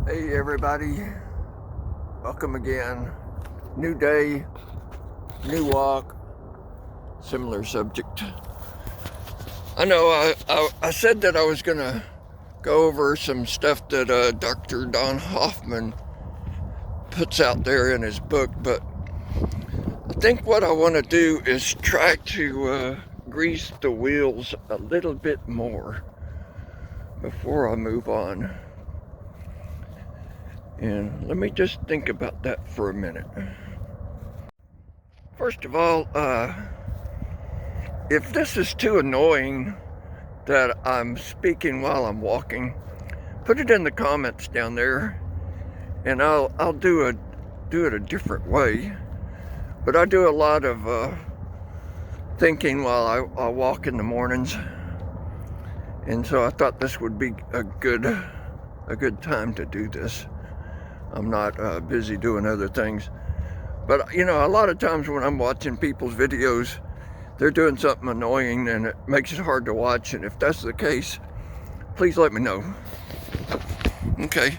Hey everybody, welcome again. New day, new walk, similar subject. I know I said that I was gonna go over some stuff that Dr. Don Hoffman puts out there in his book, but I think what I want to do is try to grease the wheels a little bit more before I move on. And let me just think about that for a minute. First of all, if this is too annoying that I'm speaking while I'm walking, put it in the comments down there, and I'll do it a different way. But I do a lot of thinking while I walk in the mornings, and so I thought this would be a good time to do this. I'm not busy doing other things. But, you know, a lot of times when I'm watching people's videos, they're doing something annoying and it makes it hard to watch. And if that's the case, please let me know. Okay.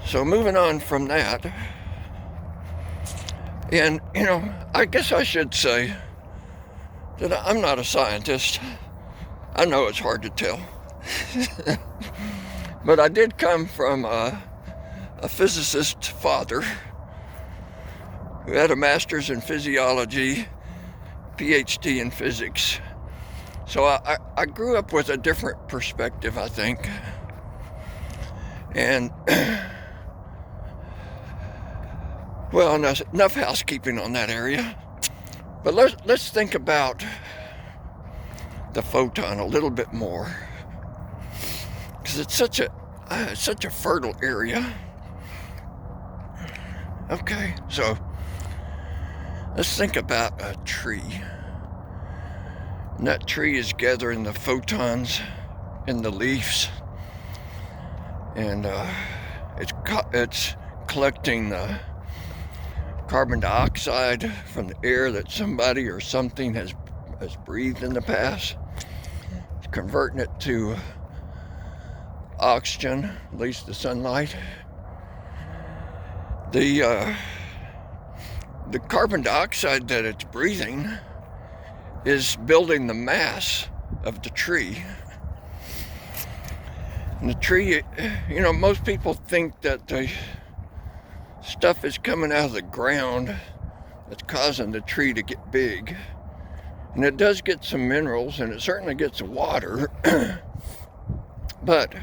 So moving on from that. And, you know, I guess I should say that I'm not a scientist. I know it's hard to tell. But I did come from a physicist father who had a master's in physiology, PhD in physics. So I grew up with a different perspective, I think. And, well, enough housekeeping on that area. But let's think about the photon a little bit more, because it's such a fertile area. Okay, so let's think about a tree. And that tree is gathering the photons in the leaves, and it's collecting the carbon dioxide from the air that somebody or something has breathed in the past. It's converting it to oxygen, at least the sunlight. The carbon dioxide that it's breathing is building the mass of the tree. And the tree, you know, most people think that the stuff is coming out of the ground that's causing the tree to get big. And it does get some minerals, and it certainly gets water. But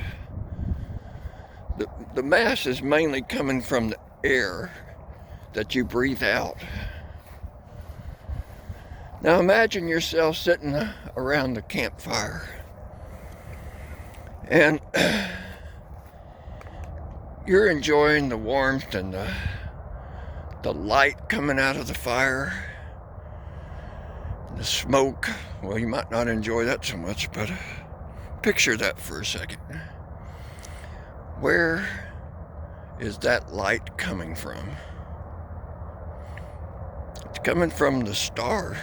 the mass is mainly coming from the air that you breathe out. Now imagine yourself sitting around the campfire, and you're enjoying the warmth and the light coming out of the fire, the smoke. Well, you might not enjoy that so much, but picture that for a second. Where is that light coming from? It's coming from the star.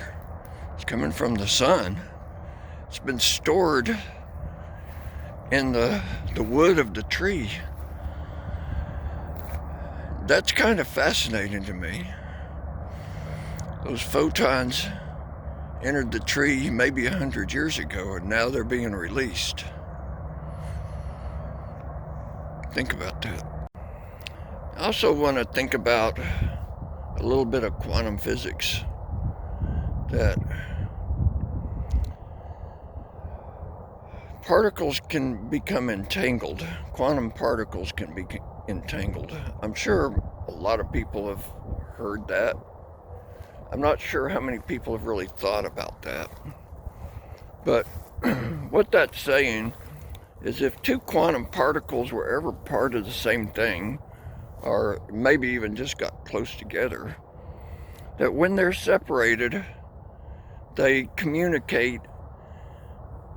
It's coming from the sun. It's been stored in the wood of the tree. That's kind of fascinating to me. Those photons entered the tree maybe 100 years ago, and now they're being released. Think about that. I also want to think about a little bit of quantum physics, that particles can become entangled. Quantum particles can be entangled. I'm sure a lot of people have heard that. I'm not sure how many people have really thought about that. But what that's saying is if two quantum particles were ever part of the same thing, or maybe even just got close together, that when they're separated, they communicate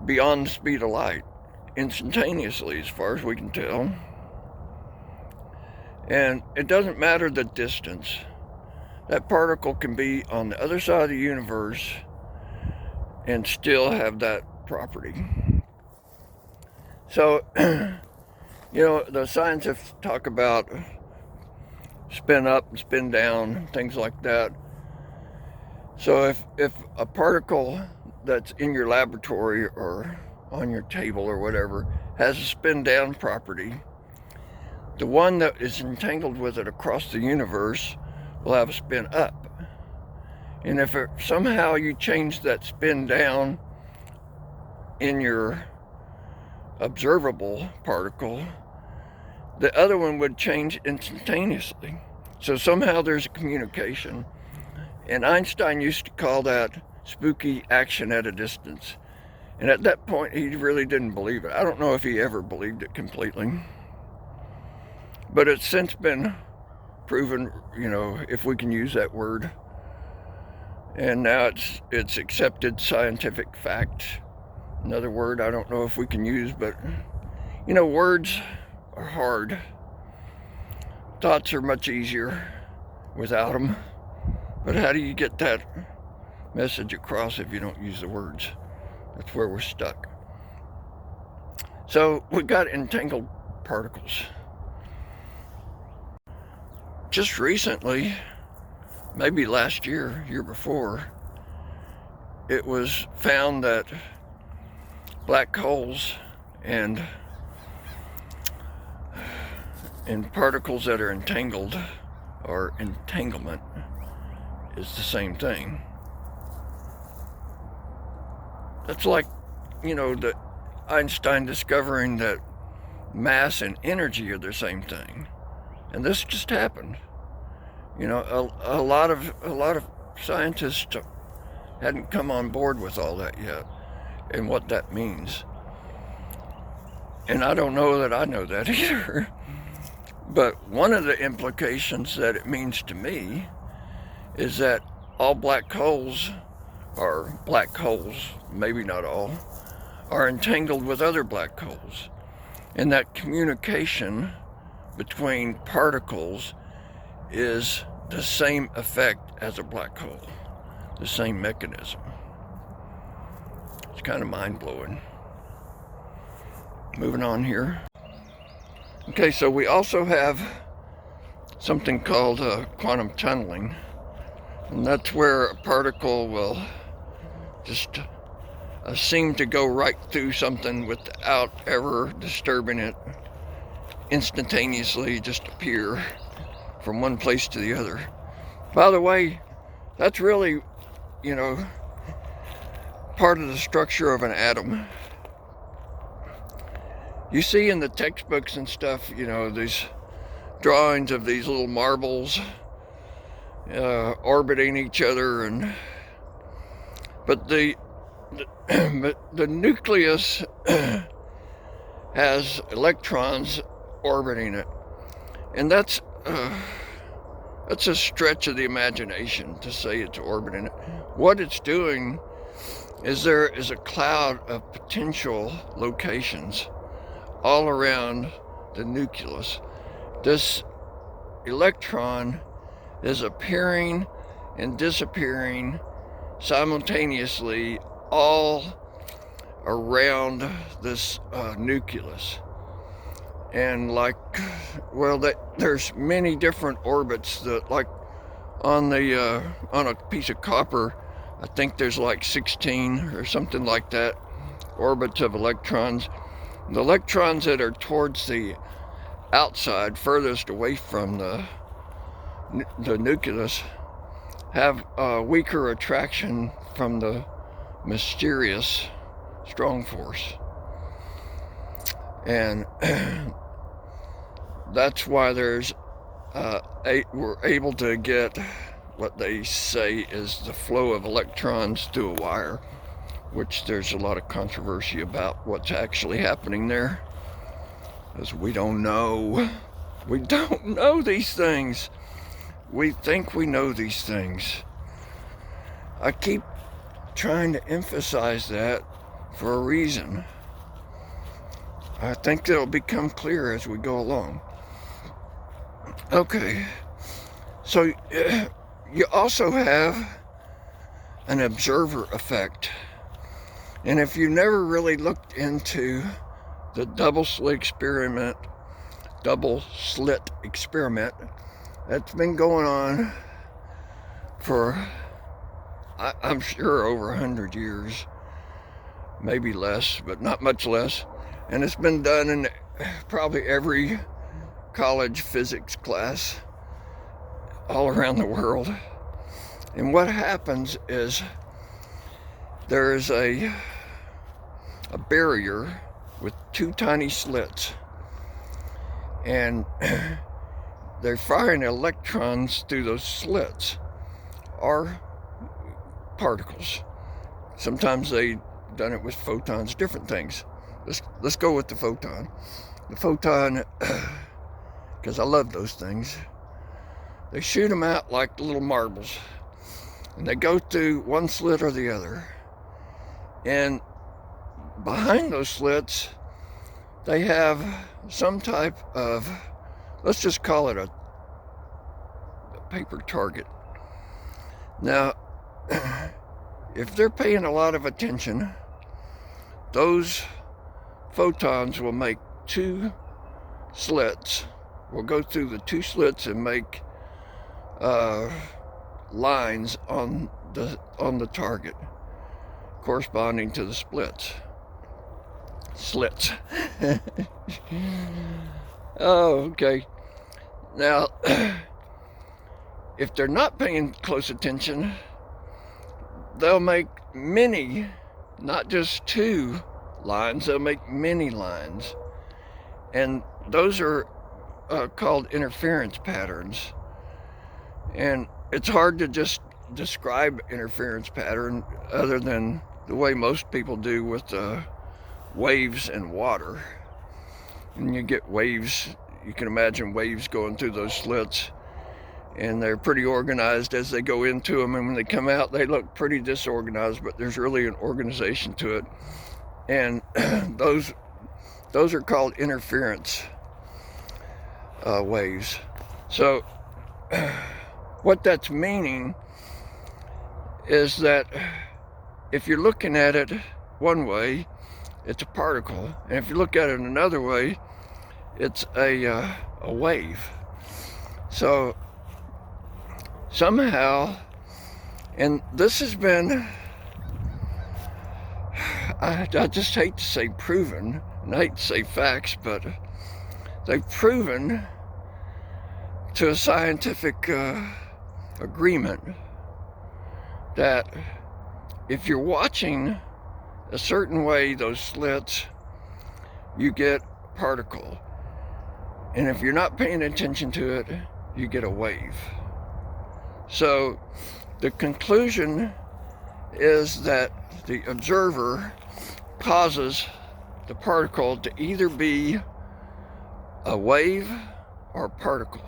beyond the speed of light, instantaneously as far as we can tell. And it doesn't matter the distance. That particle can be on the other side of the universe and still have that property. So, You know, the scientists talk about spin up and spin down, things like that. So if a particle that's in your laboratory or on your table or whatever has a spin down property, the one that is entangled with it across the universe will have a spin up. And if somehow you change that spin down in your observable particle, the other one would change instantaneously. So somehow there's a communication. And Einstein used to call that spooky action at a distance. And at that point, he really didn't believe it. I don't know if he ever believed it completely. But it's since been proven, you know, if we can use that word. And now it's accepted scientific fact. Another word I don't know if we can use, but, you know, words are hard. Thoughts are much easier without them. But how do you get that message across if you don't use the words? That's where we're stuck. So we got entangled particles. Just recently, maybe last year, year before, it was found that black holes and particles that are entangled, or entanglement, is the same thing. That's like, you know, the Einstein discovering that mass and energy are the same thing. And this just happened. You know, a lot of scientists hadn't come on board with all that yet and what that means. And I don't know that I know that either. But one of the implications that it means to me is that all black holes, or black holes, maybe not all, are entangled with other black holes. And that communication between particles is the same effect as a black hole, the same mechanism. It's kind of mind-blowing. Moving on here. Okay, so we also have something called quantum tunneling. And that's where a particle will just seem to go right through something without ever disturbing it, instantaneously just appear from one place to the other. By the way, that's really, you know, part of the structure of an atom. You see in the textbooks and stuff, you know, these drawings of these little marbles orbiting each other, but the nucleus has electrons orbiting it, and that's a stretch of the imagination to say it's orbiting it. What it's doing is there is a cloud of potential locations all around the nucleus. This electron is appearing and disappearing simultaneously all around this nucleus. And like, well, there's many different orbits that, like on a piece of copper, I think there's like 16 or something like that orbits of electrons. The electrons that are towards the outside, furthest away from the nucleus, have a weaker attraction from the mysterious strong force. And that's why there's we're able to get what they say is the flow of electrons through a wire, which there's a lot of controversy about what's actually happening there, because we don't know. We don't know these things. We think we know these things. I keep trying to emphasize that for a reason. I think it'll become clear as we go along. Okay, so you also have an observer effect. And if you never really looked into the double slit experiment double slit experiment that's been going on for, I'm sure, over 100 years, maybe less, but not much less. And it's been done in probably every college physics class all around the world. And what happens is there is a barrier with two tiny slits, and they're firing electrons through those slits, or particles. Sometimes they've done it with photons, different things. Let's go with the photon. The photon, because I love those things. They shoot them out like little marbles, and they go through one slit or the other. And behind those slits, they have some type of, let's just call it a paper target. Now, if they're paying a lot of attention, those photons will make two slits, will go through the two slits and make lines on the target corresponding to the slits. Oh, okay. Now, if they're not paying close attention, they'll make many, not just two lines, they'll make many lines. And those are called interference patterns. And it's hard to just describe interference pattern other than the way most people do with waves and water. And you get waves, you can imagine waves going through those slits, and they're pretty organized as they go into them, and when they come out they look pretty disorganized, but there's really an organization to it. And those are called interference waves. So what that's meaning is that if you're looking at it one way, it's a particle, and if you look at it another way, it's a wave. So somehow, and this has been, I just hate to say proven, and I hate to say facts, but they've proven to a scientific agreement that if you're watching a certain way those slits, you get a particle, and if you're not paying attention to it, you get a wave. So the conclusion is that the observer causes the particle to either be a wave or a particle.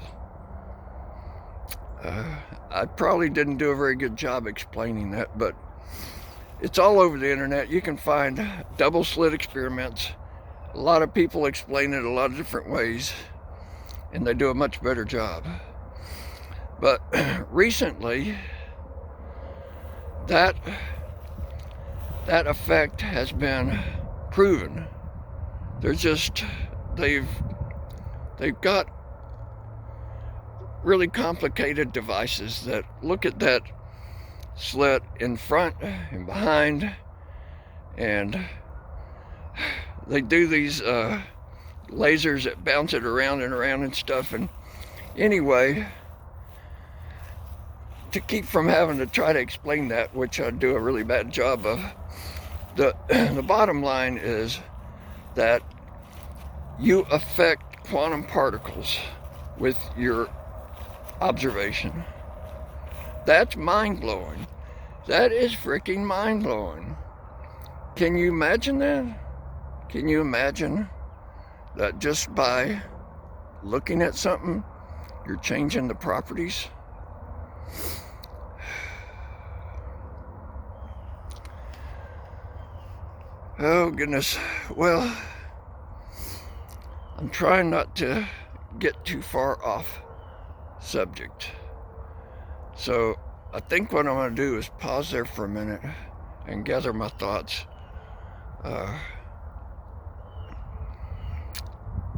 I probably didn't do a very good job explaining that, but it's all over the internet. You can find double slit experiments. A lot of people explain it a lot of different ways, and they do a much better job. But recently, that effect has been proven. They've got really complicated devices that look at that slit in front and behind, and they do these lasers that bounce it around and around and stuff. And anyway, to keep from having to try to explain that, which I do a really bad job of, the bottom line is that you affect quantum particles with your observation. That's mind-blowing. That is freaking mind-blowing. Can you imagine that? Can you imagine that just by looking at something, you're changing the properties? Oh goodness. Well, I'm trying not to get too far off subject. So I think what I'm going to do is pause there for a minute and gather my thoughts.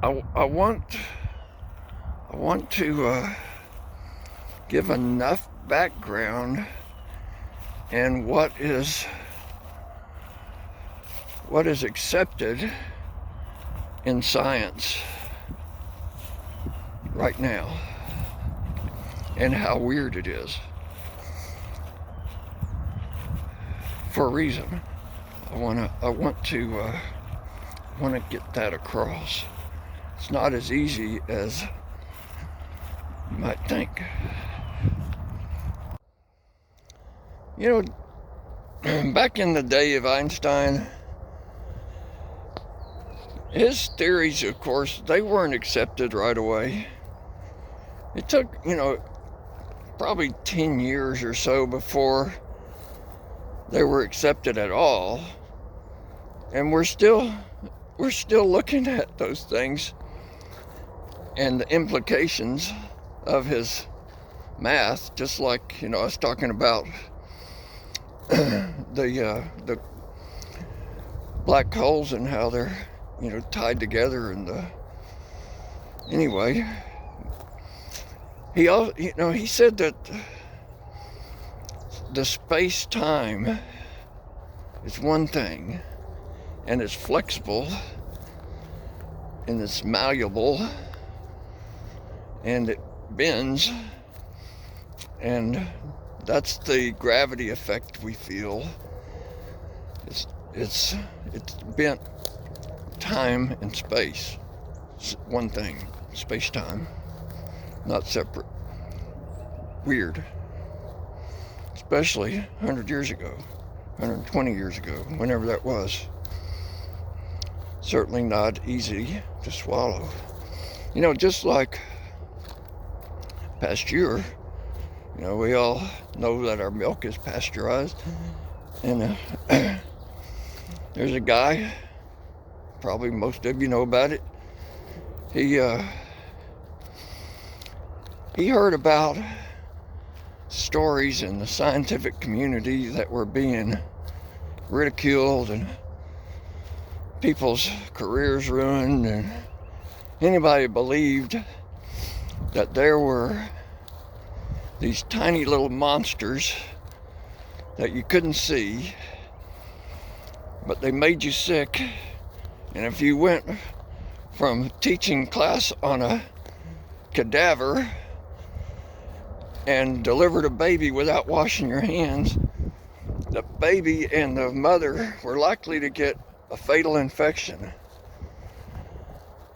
I want want to give enough background and what is accepted in science right now and how weird it is. For a reason. I want to get that across. It's not as easy as you might think. You know, back in the day of Einstein, his theories, of course, they weren't accepted right away. It took, probably 10 years or so before they were accepted at all. And we're still looking at those things and the implications of his math, just like, I was talking about the black holes and how they're, tied together, and anyway, he said that the space-time is one thing, and it's flexible, and it's malleable, and it bends, and that's the gravity effect we feel. It's bent time and space. It's one thing, space-time, not separate. Weird. Especially 100 years ago, 120 years ago, whenever that was. Certainly not easy to swallow. Just like pasture, we all know that our milk is pasteurized. And there's a guy, probably most of you know about it. He heard about stories in the scientific community that were being ridiculed and people's careers ruined, and anybody believed that there were these tiny little monsters that you couldn't see, but they made you sick. And if you went from teaching class on a cadaver and delivered a baby without washing your hands, the baby and the mother were likely to get a fatal infection.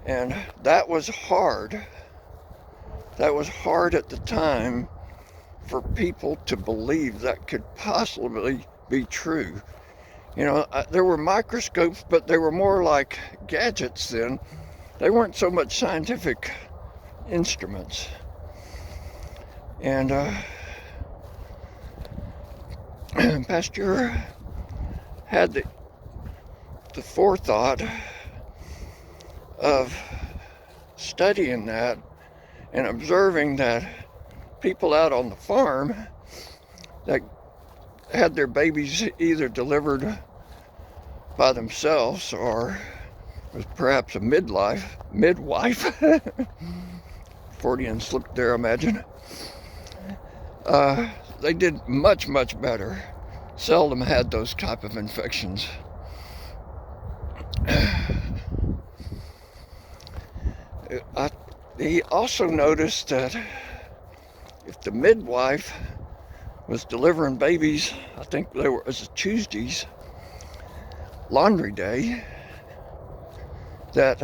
And that was hard. That was hard at the time for people to believe that could possibly be true. There were microscopes, but they were more like gadgets then. They weren't so much scientific instruments. And Pasteur had the forethought of studying that and observing that people out on the farm that had their babies either delivered by themselves or was perhaps a midwife, Freudian slip there, imagine. They did much, much better. Seldom had those type of infections. He also noticed that if the midwife was delivering babies, I think there was Tuesday's laundry day, that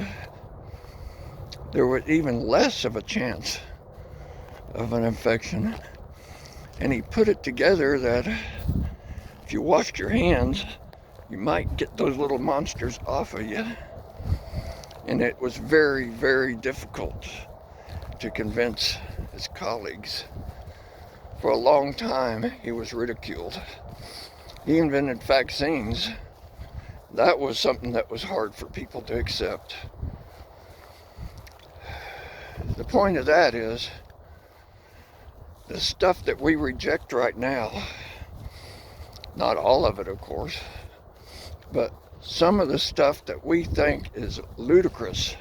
there was even less of a chance of an infection. And he put it together that if you washed your hands, you might get those little monsters off of you. And it was very, very difficult to convince his colleagues. For a long time, he was ridiculed. He invented vaccines. That was something that was hard for people to accept. The point of that is, the stuff that we reject right now, not all of it, of course, but some of the stuff that we think is ludicrous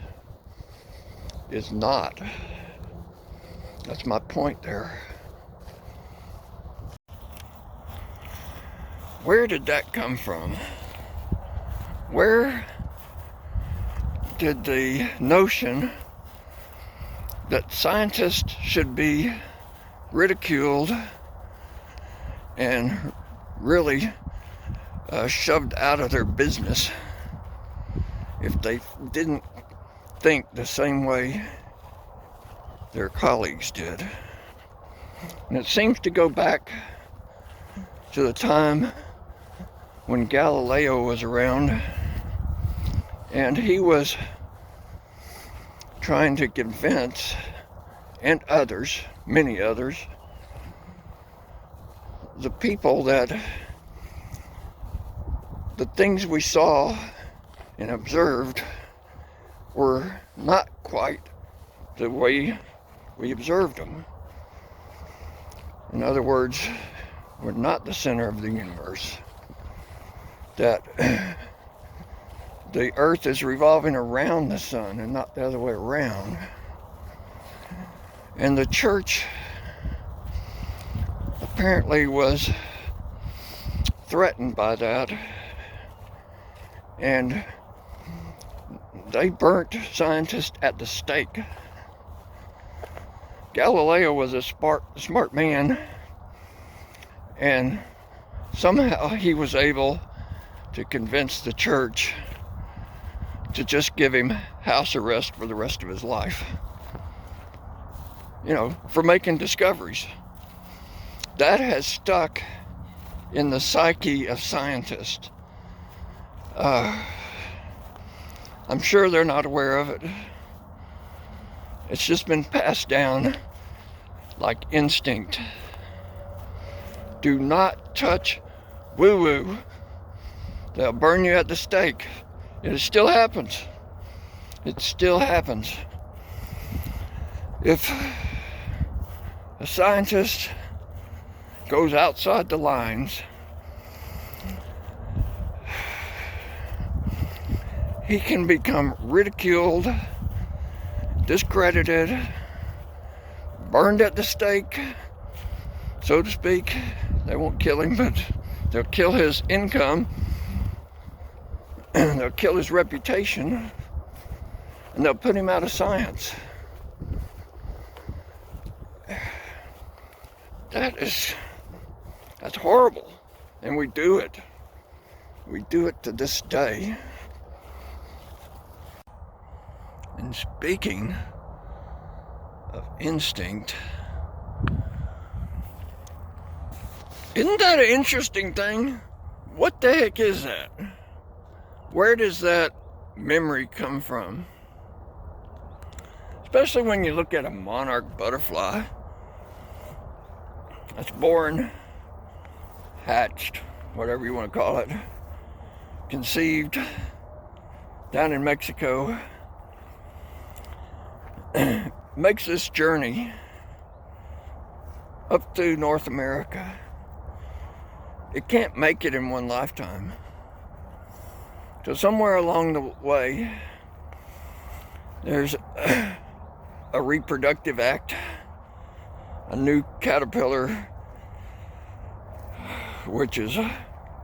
is not. That's my point there. Where did that come from? Where did the notion that scientists should be ridiculed and really shoved out of their business if they didn't think the same way their colleagues did? And it seems to go back to the time when Galileo was around, and he was trying to convince, and others, many others, the people that the things we saw and observed were not quite the way we observed them. In other words, we're not the center of the universe. That the earth is revolving around the sun and not the other way around. And the church apparently was threatened by that, and they burnt scientists at the stake. Galileo was a smart man, and somehow he was able to convince the church to just give him house arrest for the rest of his life. You know, for making discoveries. That has stuck in the psyche of scientists. I'm sure they're not aware of it. It's just been passed down like instinct. Do not touch woo-woo. They'll burn you at the stake. It still happens. It still happens. If a scientist goes outside the lines, he can become ridiculed, discredited, burned at the stake, so to speak. They won't kill him, but they'll kill his income, and they'll kill his reputation, and they'll put him out of science. That's horrible, and we do it. We do it to this day. And speaking of instinct, isn't that an interesting thing? What the heck is that? Where does that memory come from? Especially when you look at a monarch butterfly that's born, hatched, whatever you want to call it, conceived down in Mexico, makes this journey up to North America. It can't make it in one lifetime. So somewhere along the way, there's a reproductive act, a new caterpillar, which is,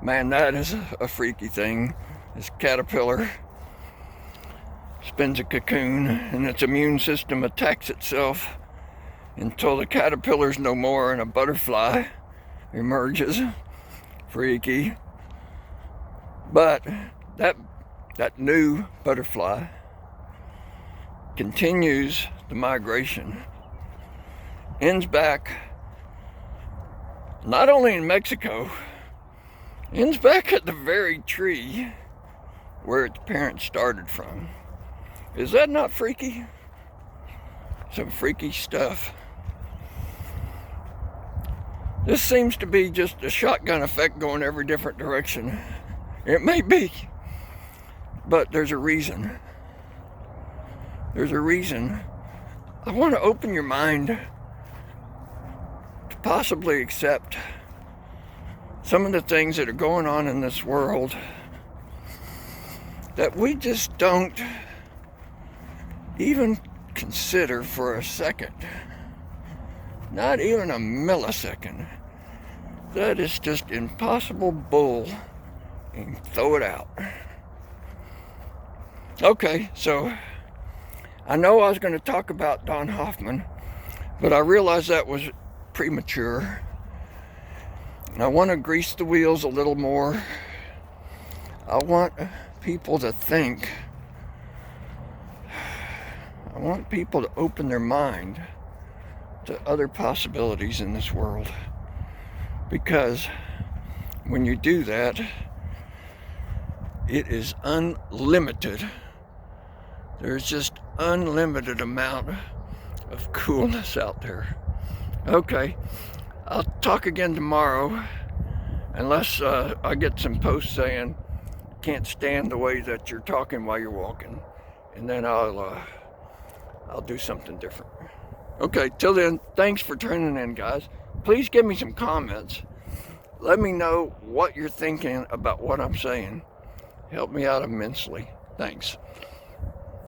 man, that is a freaky thing. This caterpillar spins a cocoon, and its immune system attacks itself until the caterpillar's no more and a butterfly emerges. Freaky. But that new butterfly continues the migration, ends back not only in Mexico, ends back at the very tree where its parents started from. Is that not freaky? Some freaky stuff. This seems to be just a shotgun effect going every different direction. It may be, but there's a reason. There's a reason. I want to open your mind to possibly accept some of the things that are going on in this world that we just don't even consider for a second. Not even a millisecond. That is just impossible bull. And throw it out. Okay, so I know I was going to talk about Don Hoffman, but I realized that was premature. And I want to grease the wheels a little more. I want people to think. I want people to open their mind to other possibilities in this world. Because when you do that, it is unlimited. There's just unlimited amount of coolness out there. Okay, I'll talk again tomorrow, unless I get some posts saying, can't stand the way that you're talking while you're walking. And then I'll do something different. Okay, till then, thanks for tuning in, guys. Please give me some comments. Let me know what you're thinking about what I'm saying. Help me out immensely. Thanks.